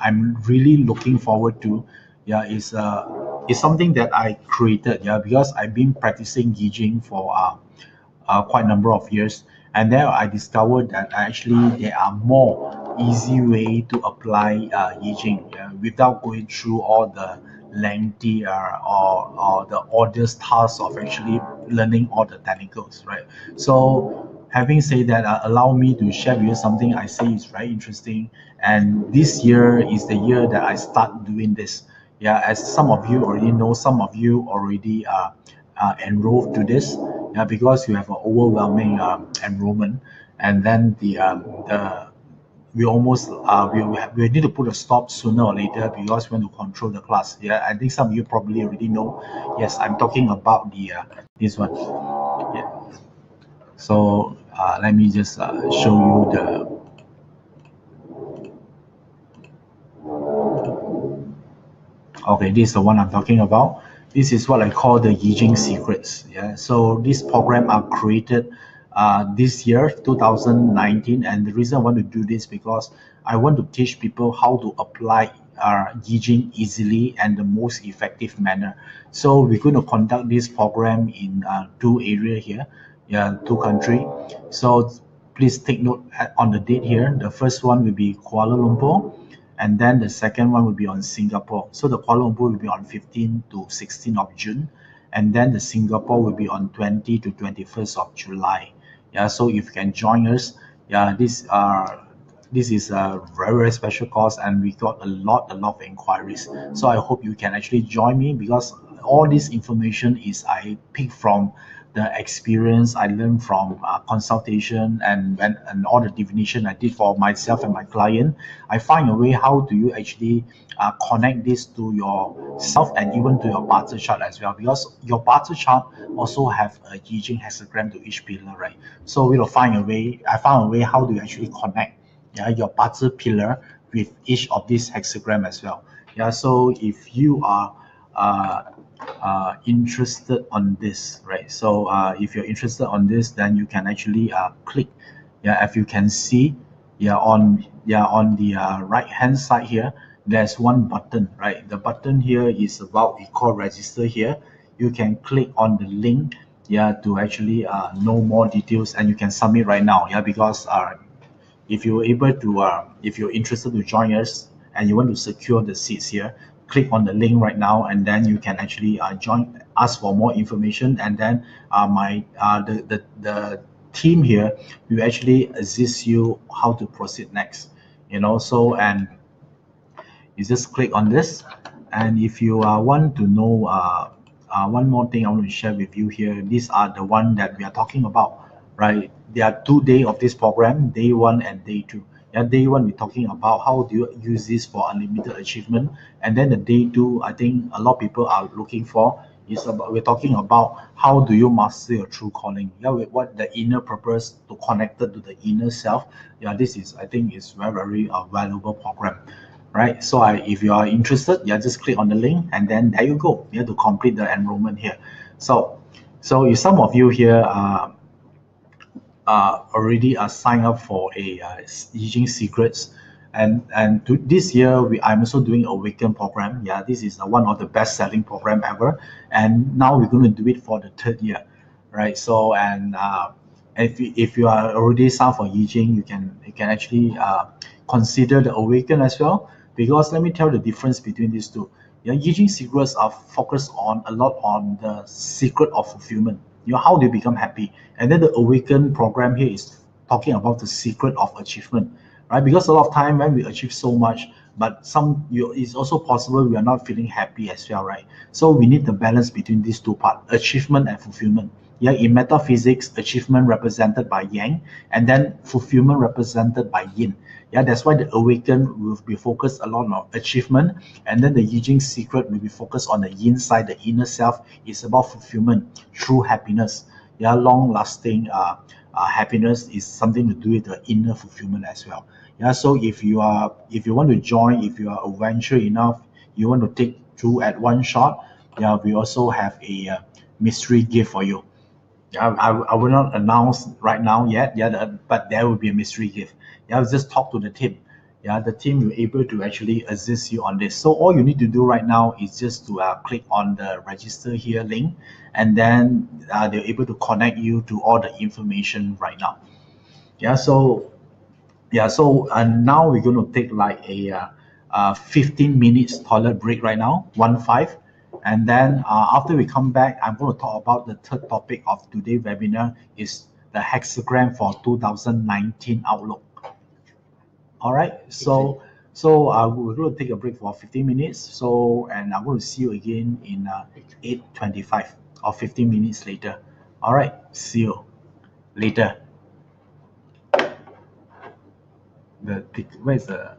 I'm really looking forward to. Yeah, is something that I created. Yeah, because I've been practicing I Ching for quite a number of years, and then I discovered that actually there are more easy way to apply I Ching, without going through all the lengthy or the arduous task of actually learning all the technicals, right? So having said that, allow me to share with you something I say is very interesting. And this year is the year that I start doing this. Yeah, as some of you already know, some of you already enrolled to this. Yeah, because you have an overwhelming enrollment, and then the we almost we need to put a stop sooner or later because we want to control the class. Yeah, I think some of you probably already know. Yes, I'm talking about the this one. Yeah. So let me just show you the. Okay, this is the one I'm talking about. This is what I call the Yijing Secrets. Yeah, so this program are created this year, 2019, and the reason I want to do this because I want to teach people how to apply Yijing easily and the most effective manner. So we're going to conduct this program in two areas here, yeah, two country. So please take note on the date here. The first one will be Kuala Lumpur, and then the second one will be on Singapore. So the Kuala Lumpur will be on 15 to 16 of June, and then the Singapore will be on 20 to 21st of July. Yeah, so if you can join us, yeah, this is a very, very special course, and we got a lot of inquiries. So I hope you can actually join me because all this information is I pick from the experience I learned from consultation and all the divination I did for myself and my client. I find a way how do you actually connect this to yourself and even to your Barter chart as well, because your Barter chart also have a Yijing hexagram to each pillar, right? So we'll find a way. I found a way how do you actually connect, yeah, your Barter pillar with each of these hexagram as well. Yeah, so if you are uh, interested on this, right? So if you're interested on this, then you can actually click. Yeah, if you can see, on the right hand side here, there's one button, right? The button here is about we call register here. You can click on the link, yeah, to actually know more details, and you can submit right now, yeah, because if you're able to if you're interested to join us and you want to secure the seats here, click on the link right now, and then you can actually join us for more information. And then my the team here will actually assist you how to proceed next, so. And you just click on this. And if you want to know one more thing I want to share with you here, these are the one that we are talking about, right? There are 2 days of this program, day one and day two. Yeah, day one we're talking about how do you use this for unlimited achievement, and then the day two I think a lot of people are looking for is about we're talking about how do you master your true calling. Yeah, with what the inner purpose to connect it to the inner self. Yeah, this is I think is very, very valuable program, right? So if you are interested, yeah, just click on the link, and then there you go. You have to complete the enrollment here. So if some of you here already signed up for a Yijing Secrets, and this year I'm also doing Awaken program. Yeah, this is one of the best selling program ever, and now we're going to do it for the third year, right? So and if you are already signed for Yijing, you can actually consider the Awaken as well, because let me tell you the difference between these two. Yeah, Yijing Secrets are focused on a lot on the secret of fulfillment. How do you become happy? And then the Awaken program here is talking about the secret of achievement, right? Because a lot of time when we achieve so much, but it's also possible we are not feeling happy as well, right? So we need the balance between these two parts, achievement and fulfillment. Yeah, in metaphysics, achievement represented by yang, and then fulfillment represented by yin. Yeah, that's why the Awaken will be focused a lot on achievement, and then the Yijing Secret will be focused on the yin side, the inner self. Is about fulfillment, true happiness. Yeah, long-lasting happiness is something to do with the inner fulfillment as well. Yeah, so if you want to join, if you are adventure enough, you want to take two at one shot. Yeah, we also have a mystery gift for you. Yeah, I will not announce right now yet. Yeah, but there will be a mystery gift. Yeah, just talk to the team. Yeah, the team will able to actually assist you on this. So all you need to do right now is just to click on the register here link, and then they're able to connect you to all the information right now. Yeah, so and now we're going to take like a 15 minutes toilet break right now, 1 5. And then after we come back, I'm going to talk about the third topic of today's webinar is the hexagram for 2019 outlook. All right, so we're going to take a break for 15 minutes. So, and I'm going to see you again in 8:25 or 15 minutes later. All right, see you later. where is the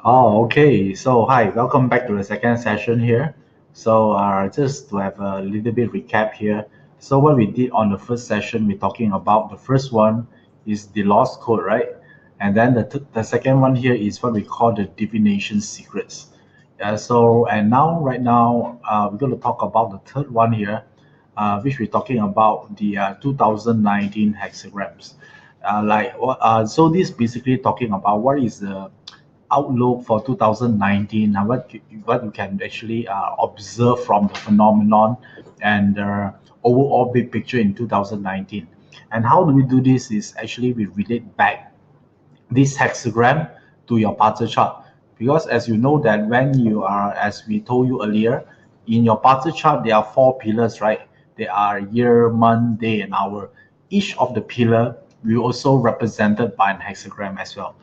Oh, okay. So, hi, welcome back to the second session here. So, just to have a little bit recap here. So, what we did on the first session, we're talking about the first one is the lost code, right? And then the second one here is what we call the divination secrets. Yeah, so, and now, right now, we're going to talk about the third one here, which we're talking about the 2019 hexagrams. So this basically talking about what is the outlook for 2019 and what you can actually observe from the phenomenon and the overall big picture in 2019. And how do we do this is actually we relate back this hexagram to your parter chart, because as you know that when you are, as we told you earlier, in your parter chart there are four pillars, right? There are year, month, day, and hour. Each of the pillar will also represented by an hexagram as well.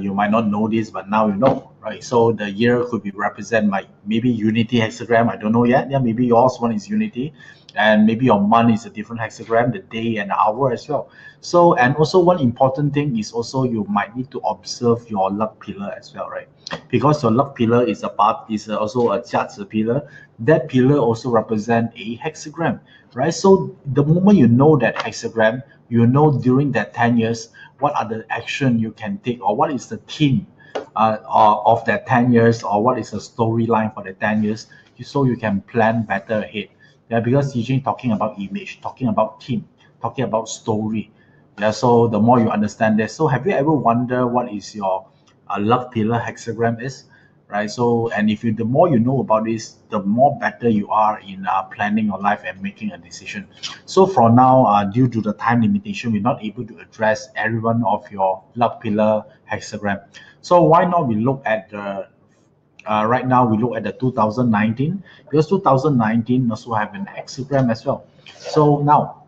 You might not know this, but now you know, right? So the year could be represented by maybe unity hexagram. I don't know yet. Yeah, maybe yours one is unity, and maybe your month is a different hexagram, the day and the hour as well. So, and also one important thing is also you might need to observe your luck pillar as well, right? Because your luck pillar is also a judge pillar. That pillar also represent a hexagram, right? So the moment you know that hexagram, you know during that 10 years what are the action you can take, or what is the theme of that 10 years, or what is the storyline for the 10 years, so you can plan better ahead. Yeah, because usually talking about image, talking about theme, talking about story. Yeah, so the more you understand this. So have you ever wondered what is your love pillar hexagram is? Right. So, and if you, the more you know about this, the more better you are in planning your life and making a decision. So for now, due to the time limitation, we're not able to address every one of your love pillar hexagram. So why not we look at the right now we look at the 2019, because 2019 also have an hexagram as well. So now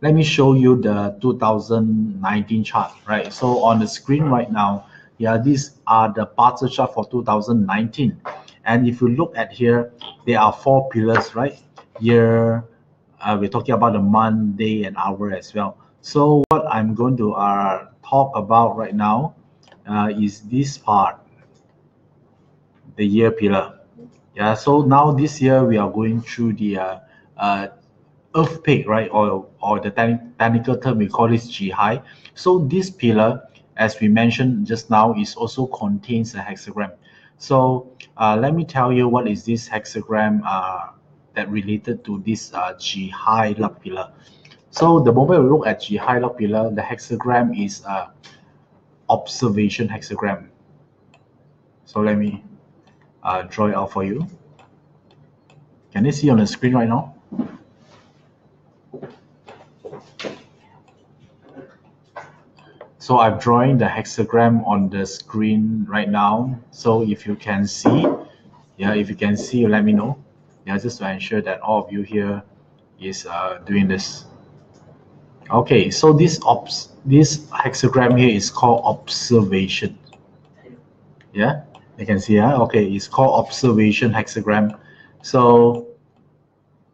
let me show you the 2019 chart, right? So on the screen right now, yeah, these are the parts chart for 2019. And if you look at here, there are four pillars, right? Year, we're talking about the month, day, and hour as well. So what I'm going to talk about right now is this part, the year pillar. Yeah, so now this year we are going through the uh, earthquake, right? Or the technical term we call this Jihai. So this pillar, as we mentioned just now, is also contains a hexagram. So let me tell you what is this hexagram that related to this Jihai luck pillar. So the moment we look at Jihai luck pillar, the hexagram is observation hexagram. So let me draw it out for you. Can you see on the screen right now? So I'm drawing the hexagram on the screen right now. So if you can see, yeah, if you can see, let me know. Yeah, just to ensure that all of you here is doing this. Okay, so this hexagram here is called observation. Yeah, you can see, yeah. Okay, it's called observation hexagram. So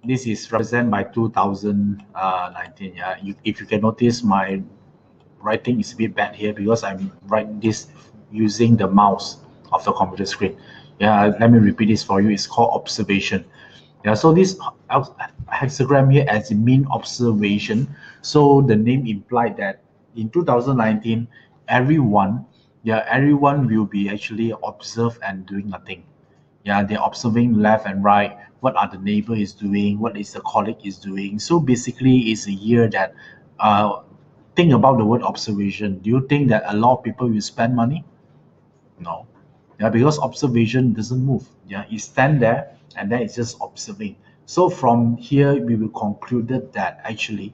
this is represented by 2019. Yeah, if you can notice, my writing is a bit bad here because I'm writing this using the mouse of the computer screen. Yeah, let me repeat this for you. It's called observation. Yeah, so this hexagram here as a mean observation. So the name implied that in 2019, everyone will be actually observe and doing nothing. Yeah, they're observing left and right. What are the neighbor is doing? What is the colleague is doing? So basically, it's a year that think about the word observation. Do you think that a lot of people will spend money? No. Yeah, because observation doesn't move. Yeah, it stand there and then it's just observing. So from here, we will concluded that actually,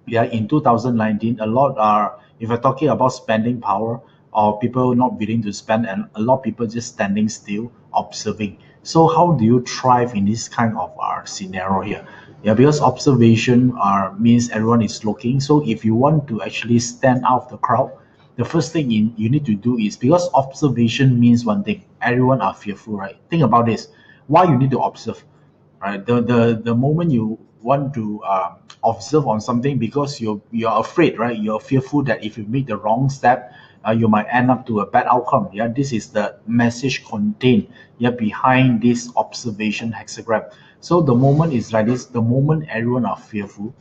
yeah, in 2019, a lot are, if we're talking about spending power or people not willing to spend, and a lot of people just standing still, observing. So how do you thrive in this kind of scenario here? Yeah, because observation means everyone is looking. So if you want to actually stand out of the crowd, the first thing you need to do is, because observation means one thing, everyone are fearful, right? Think about this. Why you need to observe? Right, the moment you want to observe on something, because you're afraid, right? You're fearful that if you make the wrong step, you might end up to a bad outcome. Yeah, this is the message contained, yeah, behind this observation hexagram. So the moment is like this, the moment everyone are fearful,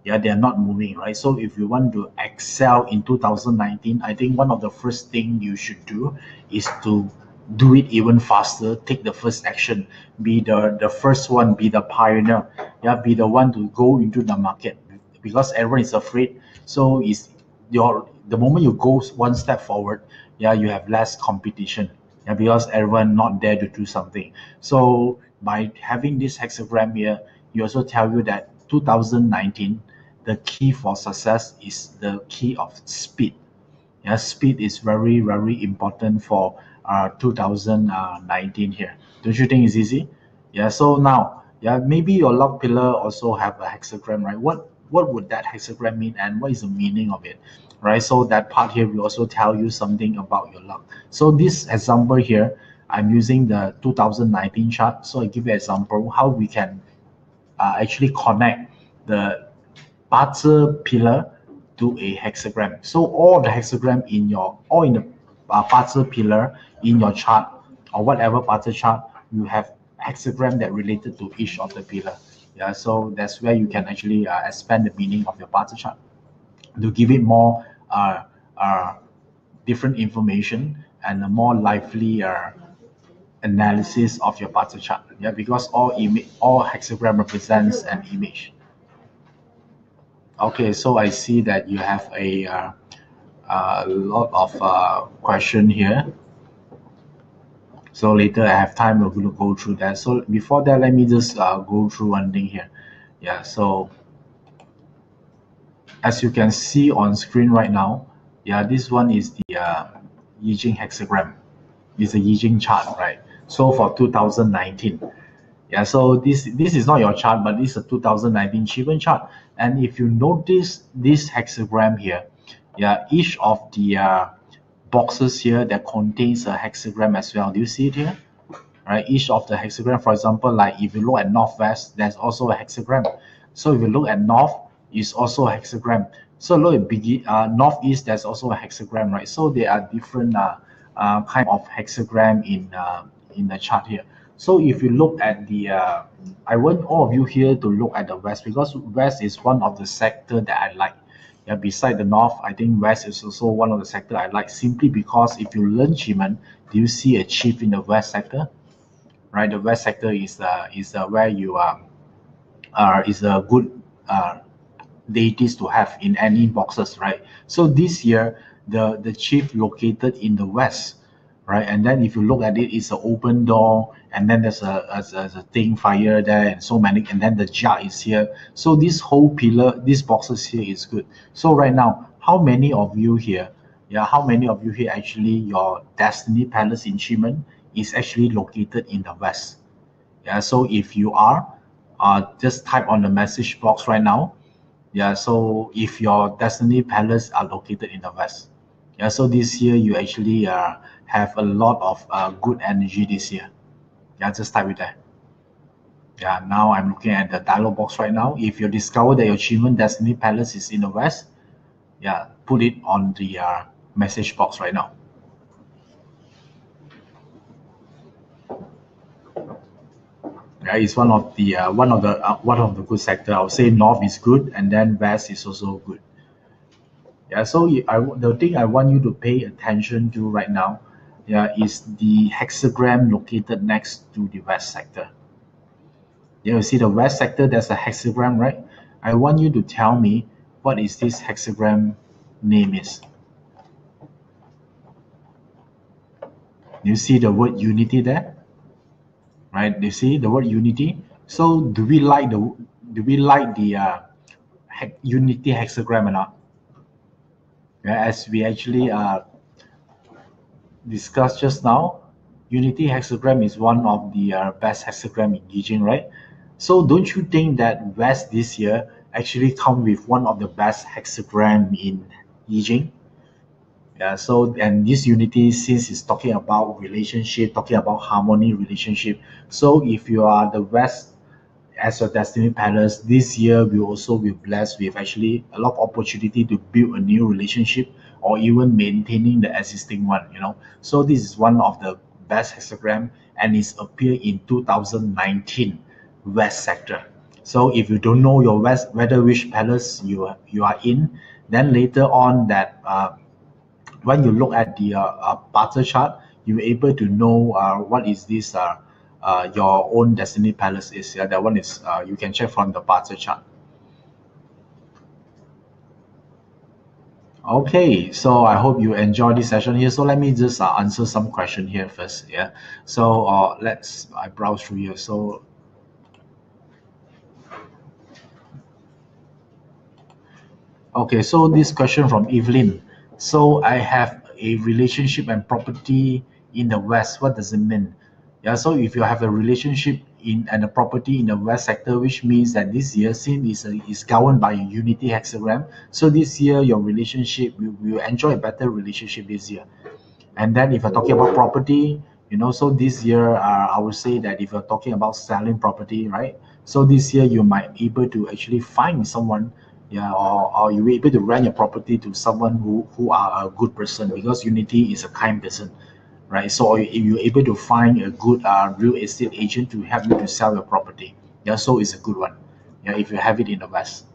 yeah, they are not moving, right? So if you want to excel in 2019, I think one of the first thing you should do is to do it even faster, take the first action, be the first one, be the pioneer, yeah, be the one to go into the market, because everyone is afraid. So is your the moment you go one step forward, yeah, you have less competition, yeah, because everyone not there to do something. So by having this hexagram here, you also tell you that 2019, the key for success is the key of speed. Yeah, speed is very, very important for 2019 here. Don't you think it's easy? Yeah, so now, yeah, maybe your log pillar also have a hexagram, right? What would that hexagram mean, and what is the meaning of it, right? So that part here will also tell you something about your log. So this example here, I'm using the 2019 chart. So I give you an example how we can actually connect the parser pillar to a hexagram. So all the hexagram in your, all in the parser pillar in your chart, or whatever parser chart, you have hexagram that related to each of the pillar. Yeah, so that's where you can actually expand the meaning of your parser chart to give it more uh, different information and a more lively analysis of your parser chart. Yeah, because all hexagram represents an image. Okay, so I see that you have a lot of question here. So later I have time, we're going to go through that. So before that, let me just go through one thing here. Yeah, so as you can see on screen right now, yeah, this one is the Yijing hexagram. It's a Yijing chart, right? So for 2019. Yeah, so this is not your chart, but this is a 2019 Chiban chart. And if you notice this hexagram here, yeah, each of the boxes here that contains a hexagram as well. Do you see it here? Right, each of the hexagram, for example, like if you look at northwest, there's also a hexagram. So if you look at north, it's also a hexagram. So look at northeast, there's also a hexagram, right? So there are different kind of hexagram in the chart here. So if you look at the I want all of you here to look at the west, because west is one of the sector that I like. Yeah, beside the north, I think west is also one of the sector I like, simply because if you learn Chiman, do you see a chief in the west sector? Right, the west sector is where you is a good uh, deities to have in any boxes, right? So this year, the chief located in the west, right? And then if you look at it, it's an open door, and then there's a thing fire there, and so many, and then the jar is here. So this whole pillar, these boxes here is good. So right now, how many of you here, yeah, how many of you here actually your Destiny Palace in Chiman is actually located in the west? Yeah, so if you are, just type on the message box right now. Yeah, so if your Destiny Palace are located in the west, yeah, so this year you actually have a lot of good energy this year. Yeah, just type it there. Yeah, now I'm looking at the dialog box right now. If you discover that your achievement Destiny Palace is in the west, yeah, put it on the message box right now. Yeah, it's one of the good sector. I would say north is good, and then west is also good. Yeah, so the thing I want you to pay attention to right now, yeah, is the hexagram located next to the west sector. Yeah, you see the west sector, there's a hexagram, right? I want you to tell me what is this hexagram name is. You see the word unity there, right? You see the word unity. So do we like the unity hexagram or not? Yeah, as we actually discussed just now, unity hexagram is one of the best hexagram in Yijing, right? So don't you think that West this year actually come with one of the best hexagram in Yijing? Yeah, so and this unity, since it's talking about relationship, talking about harmony relationship. So if you are the West as your Destiny Palace, this year we also will blessed with actually a lot of opportunity to build a new relationship or even maintaining the existing one, So this is one of the best hexagram, and it's appeared in 2019 West sector. So if you don't know your West, whether which palace you are in, then later on that when you look at the Barter chart, you're able to know what is this your own destiny palace is. Yeah, that one is you can check from the Barter chart. Okay, so I hope you enjoy this session here. So let me just answer some question here first. Yeah. So I browse through here. So okay, so this question from Evelyn. So I have a relationship and property in the West. What does it mean? Yeah, so if you have a relationship in and a property in the West sector, which means that this year, since is governed by a unity hexagram, so this year your relationship will enjoy a better relationship this year. And then if you're talking about property, so this year, I would say that if you're talking about selling property, right? So this year you might be able to actually find someone, yeah, or you're able to rent your property to someone who are a good person, because Unity is a kind person, right? So if you're able to find a good real estate agent to help you to sell your property, yeah, so it's a good one, yeah, if you have it in the West.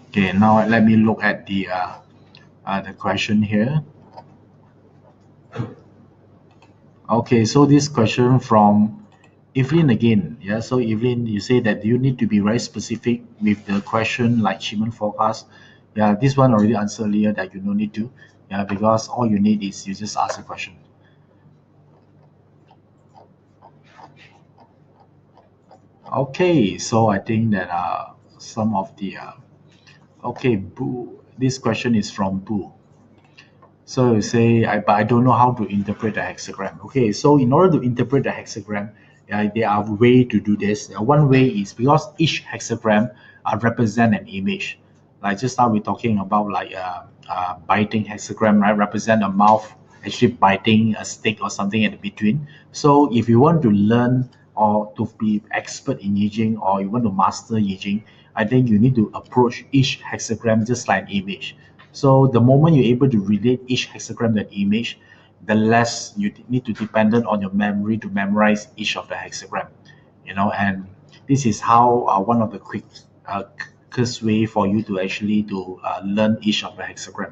Okay, now let me look at the question here. Okay, so this question from Evelyn again. Yeah, so Evelyn, you say that you need to be very specific with the question like achievement forecast. Yeah, this one already answered earlier that you don't need to. Yeah, because all you need is you just ask a question. Okay, so I think that some of the okay, Boo. This question is from Boo. So you say, but I don't know how to interpret the hexagram. Okay, so in order to interpret the hexagram, there are ways to do this. One way is because each hexagram represent an image. Like just now we're talking about like biting hexagram, right? Represent a mouth actually biting a stick or something in between. So if you want to learn or to be expert in Yijing, or you want to master Yijing, I think you need to approach each hexagram just like an image. So the moment you're able to relate each hexagram to an image, the less you need to dependent on your memory to memorize each of the hexagram. And this is how one of the quickest way for you to actually to learn each of the hexagram.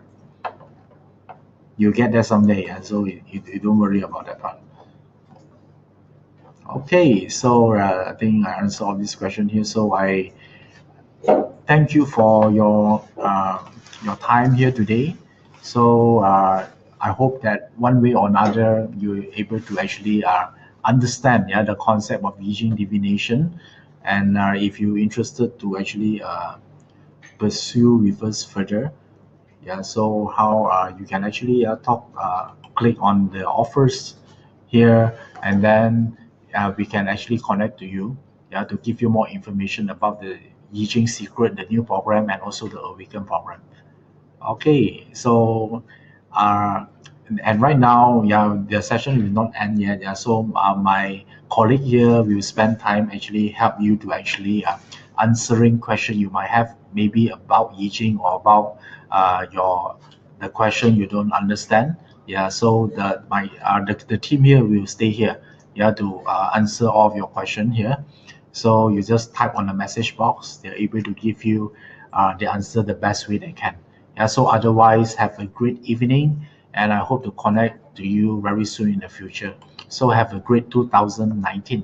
You'll get there someday, and so you don't worry about that part. Okay, so I think I answered all this question here. So I thank you for your time here today. So I hope that one way or another you're able to actually understand, yeah, the concept of Yijing divination, and if you're interested to actually pursue with us further, yeah. So how you can actually click on the offers here, and then we can actually connect to you, yeah, to give you more information about the Yijing Secret, the new program, and also the Awaken program. Okay, so uh, and right now, yeah, the session will not end yet. Yeah, so my colleague here will spend time actually help you to actually answering question you might have, maybe about Yijing or about your the question you don't understand. Yeah, so the team here will stay here. Yeah, to answer all of your question here. So you just type on the message box. They're able to give you the answer the best way they can. Yeah, so otherwise, have a great evening, and I hope to connect to you very soon in the future. So have a great 2019.